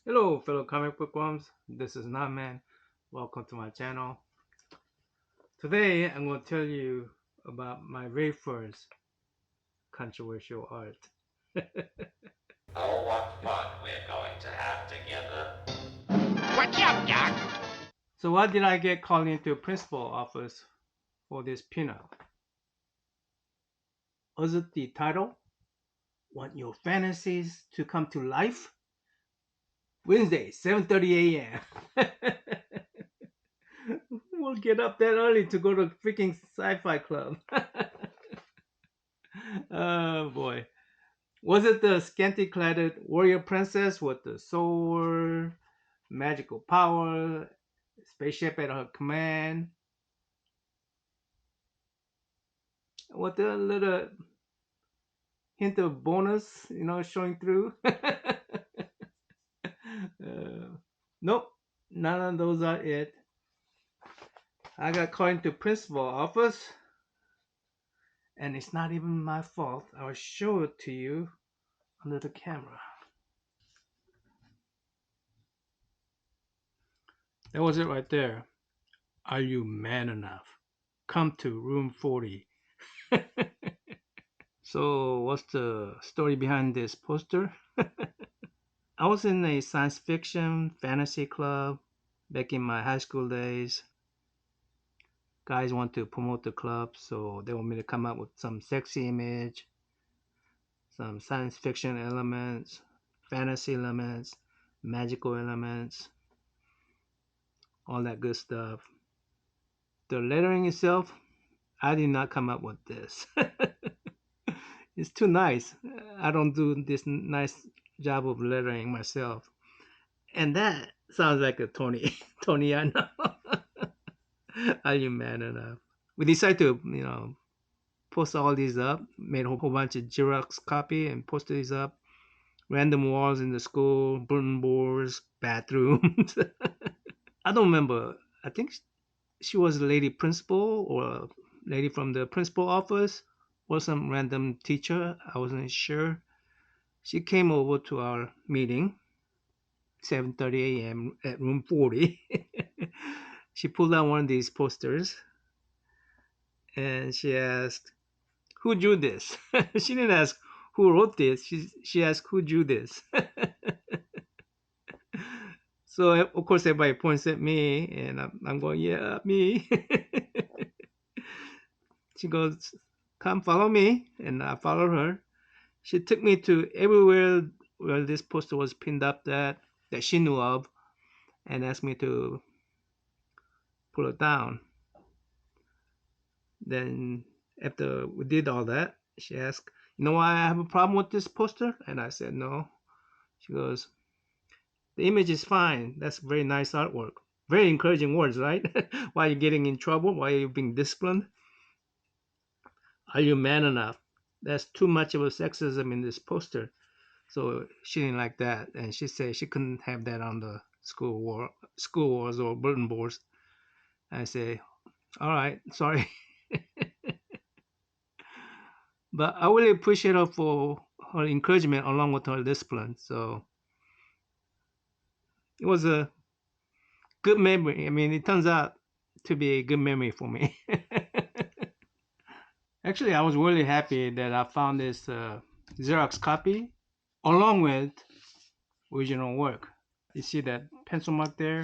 Hello, fellow comic book worms. This is Nutman. Welcome to my channel. Today, I'm going to tell you about my very first controversial art. Oh, what fun we're going to have together. What's up, Doc? So, why did I get called into principal office for this pinup? Was it the title? Want your fantasies to come to life? Wednesday, 7:30 a.m. We'll get up that early to go to freaking sci-fi club. Oh boy. Was it the scanty cladded warrior princess with the sword, magical power, spaceship at her command, with a little hint of bonus, showing through? Nope, none of those are it. I got called into principal office, and it's not even my fault. I'll show it to you under the camera. That was it right there. Are you man enough? Come to room 40. So, what's the story behind this poster? I was in a science fiction fantasy club back in my high school days. Guys want to promote the club, so they want me to come up with some sexy image, some science fiction elements, fantasy elements, magical elements, all that good stuff. The lettering itself, I did not come up with this. It's too nice. I don't do this nice job of lettering myself. And that sounds like a Tony. Tony, I know. Are you man enough? We decided to, post all these up. Made a whole bunch of Xerox copy and posted these up. Random walls in the school, bulletin boards, bathrooms. I don't remember. I think she was a lady principal or a lady from the principal office or some random teacher. I wasn't sure. She came over to our meeting, 7:30 a.m. at room 40. She pulled out one of these posters and she asked, "Who drew this?" She didn't ask who wrote this. She asked who drew this. So of course everybody points at me, and I'm going, "Yeah, me." She goes, "Come follow me," and I followed her. She took me to everywhere where this poster was pinned up that she knew of, and asked me to pull it down. Then after we did all that, she asked, "You know why I have a problem with this poster?" And I said, "No." She goes, "The image is fine. That's very nice artwork." Very encouraging words, right? Why are you getting in trouble? Why are you being disciplined? Are you man enough? That's too much of a sexism in this poster. So she didn't like that, and she said she couldn't have that on the school walls or bulletin boards. I say, "All right, sorry." But I really appreciate her for her encouragement along with her discipline. So it was a good memory. I mean, it turns out to be a good memory for me. Actually, I was really happy that I found this Xerox copy along with original work. You see that pencil mark there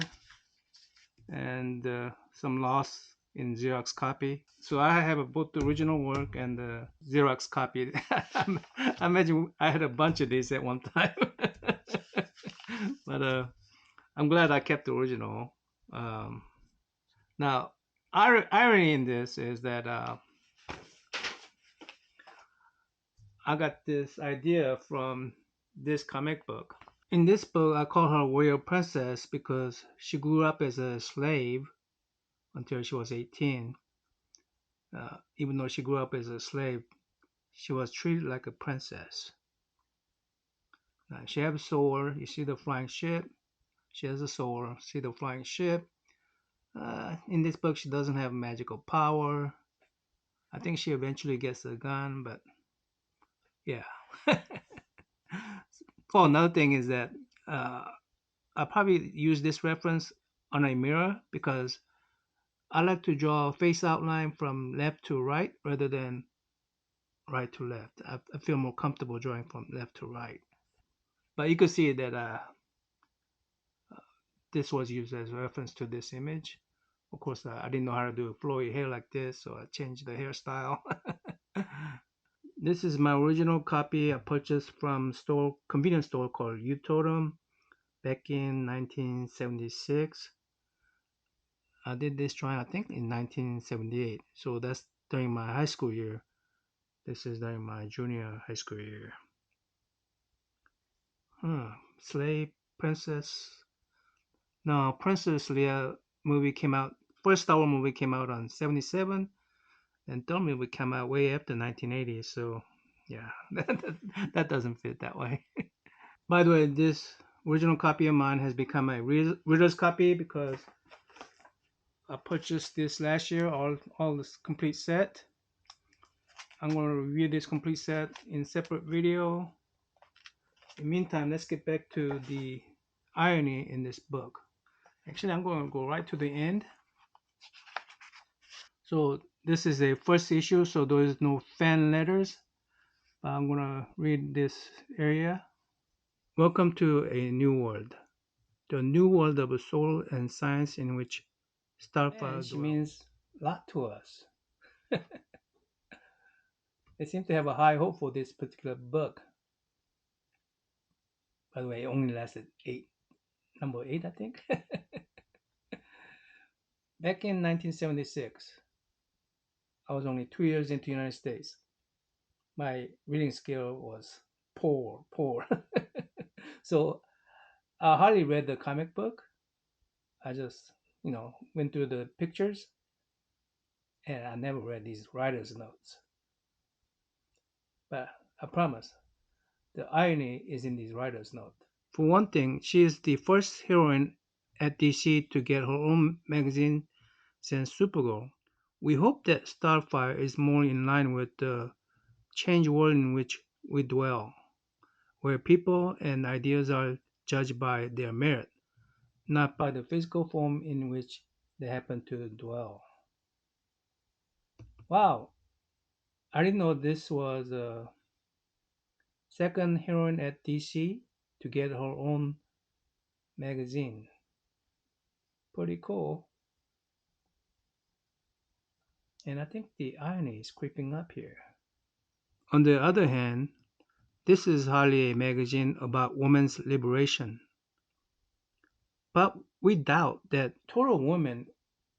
and some loss in Xerox copy. So I have both the original work and the Xerox copy. I imagine I had a bunch of these at one time. But I'm glad I kept the original. Um, Now, irony in this is that I got this idea from this comic book. In this book, I call her Warrior Princess because she grew up as a slave until she was 18. Even though she grew up as a slave, she was treated like a princess. She has a sword. You see the flying ship. She has a sword. See the flying ship. In this book, she doesn't have magical power. I think she eventually gets a gun, but yeah. Oh, another thing is that uh, I probably use this reference on a mirror because I like to draw a face outline from left to right rather than right to left. I feel more comfortable drawing from left to right. But you could see that this was used as a reference to this image. Of course, I didn't know how to do flowy hair like this, so I changed the hairstyle. This is my original copy I purchased from store convenience store called Utotem back in 1976. I did this drawing I think in 1978. So that's during my high school year. This is during my junior high school year. Slave Princess. No, Princess Leia movie came out. First Star Wars movie came out on 77, and third movie came out way after 1980. So yeah, that doesn't fit that way. By the way, this original copy of mine has become a reader's copy because I purchased this last year, all this complete set. I'm going to review this complete set in separate video. In the meantime, let's get back to the irony in this book. Actually, I'm going to go right to the end. So this is a first issue, so there is no fan letters. But I'm going to read this area. Welcome to a new world. The new world of soul and science in which Starfire dwells. Means a lot to us. They seem to have a high hope for this particular book. By the way, it only lasted number 8, I think. Back in 1976, I was only 2 years into the United States. My reading skill was poor. So I hardly read the comic book. I just, went through the pictures, and I never read these writer's notes. But I promise, the irony is in these writer's notes. For one thing, she is the first heroine at DC to get her own magazine since Supergirl. We hope that Starfire is more in line with the changed world in which we dwell, where people and ideas are judged by their merit, not by the physical form in which they happen to dwell. Wow, I didn't know this was a second heroine at DC to get her own magazine. Pretty cool. And I think the irony is creeping up here. On the other hand, this is hardly a magazine about women's liberation. But we doubt that total women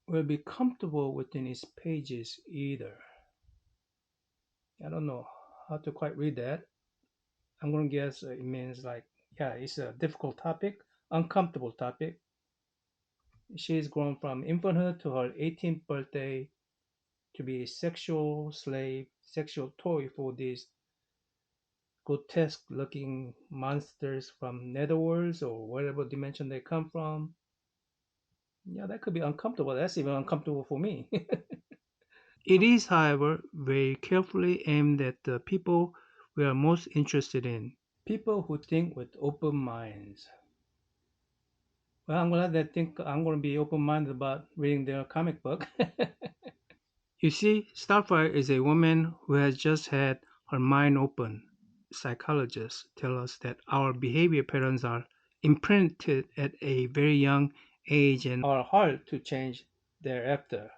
will be comfortable within its pages either. I don't know how to quite read that. I'm going to guess it means like, yeah, it's a difficult topic, uncomfortable topic. She's grown from infanthood to her 18th birthday to be a sexual slave, sexual toy for these grotesque looking monsters from netherworlds or whatever dimension they come from. Yeah, that could be uncomfortable. That's even uncomfortable for me. It is, however, very carefully aimed at the people we are most interested in. People who think with open minds. Well, I'm glad they think I'm going to be open minded about reading their comic book. You see, Starfire is a woman who has just had her mind open. Psychologists tell us that our behavior patterns are imprinted at a very young age and are hard to change thereafter.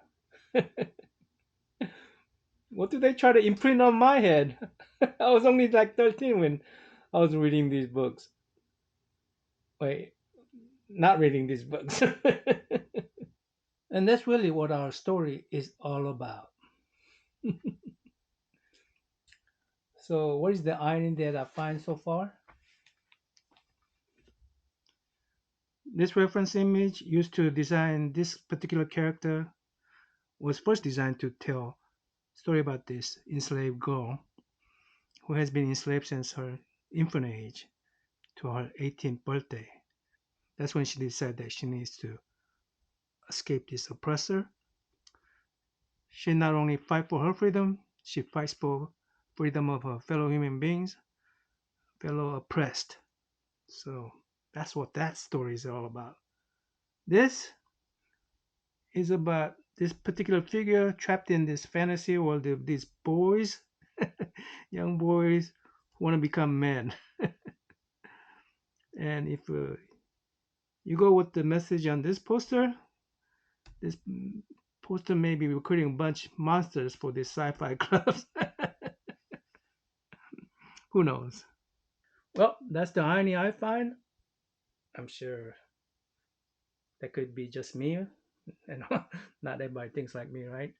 What do they try to imprint on my head? I was only like 13 when I was reading these books. Wait, not reading these books. And that's really what our story is all about. So, what is the irony that I find so far? This reference image used to design this particular character was first designed to tell a story about this enslaved girl who has been enslaved since her infant age to her 18th birthday. That's when she decided that she needs to escape this oppressor. She not only fights for her freedom, she fights for freedom of her fellow human beings, fellow oppressed. So That's what that story is all about. This is about this particular figure trapped in this fantasy world of these boys, young boys who want to become men. And if you go with the message on this poster may be recruiting a bunch of monsters for these sci-fi clubs. Who knows? Well, that's the irony I find. I'm sure that could be just me, and not everybody thinks like me, right?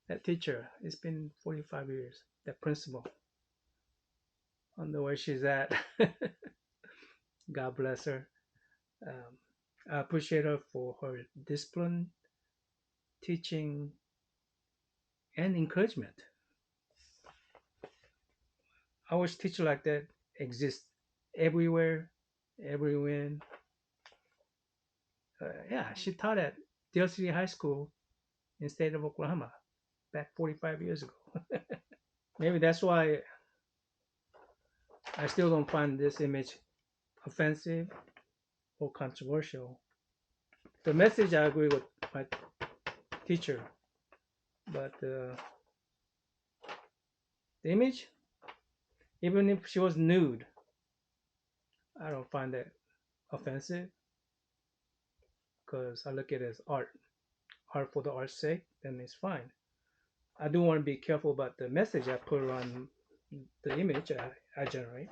That teacher, it's been 45 years. That principal, I don't know where she's at. God bless her. Um, I appreciate her for her discipline, teaching, and encouragement. I wish teacher like that exists everywhere, everywhere. Yeah, she taught at Dale City High School in the state of Oklahoma back 45 years ago. Maybe that's why I still don't find this image offensive or controversial. The message, I agree with my teacher, but the image, even if she was nude, I don't find that offensive because I look at it as art for the art's sake, then it's fine. I do want to be careful about the message I put on the image I generate,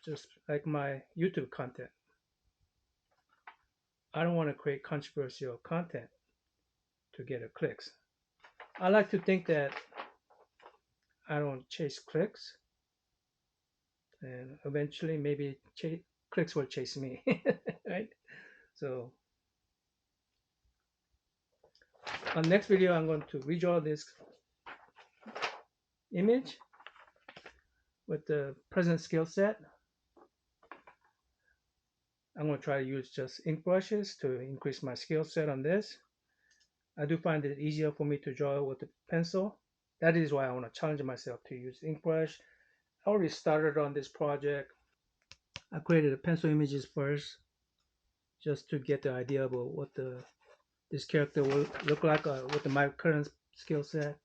just like my YouTube content. I don't want to create controversial content to get a clicks. I like to think that I don't chase clicks, and eventually maybe clicks will chase me, right? So on next video, I'm going to redraw this image with the present skill set. I'm going to try to use just ink brushes to increase my skill set on this. I do find it easier for me to draw with a pencil. That is why I want to challenge myself to use ink brush. I already started on this project. I created the pencil images first just to get the idea about what this character will look like with my current skill set.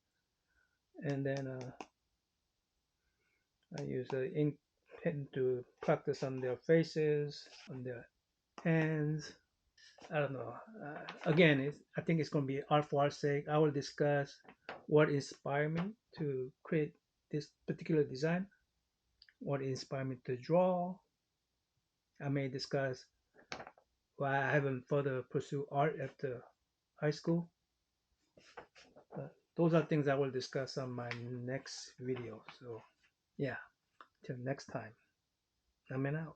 And then I use the ink pen to practice on their faces, on their hands. I don't know. Again, I think it's going to be art for art's sake. I will discuss what inspired me to create this particular design, what inspired me to draw. I may discuss why I haven't further pursued art after high school. Those are things I will discuss on my next video. So, yeah, till next time, I'm out.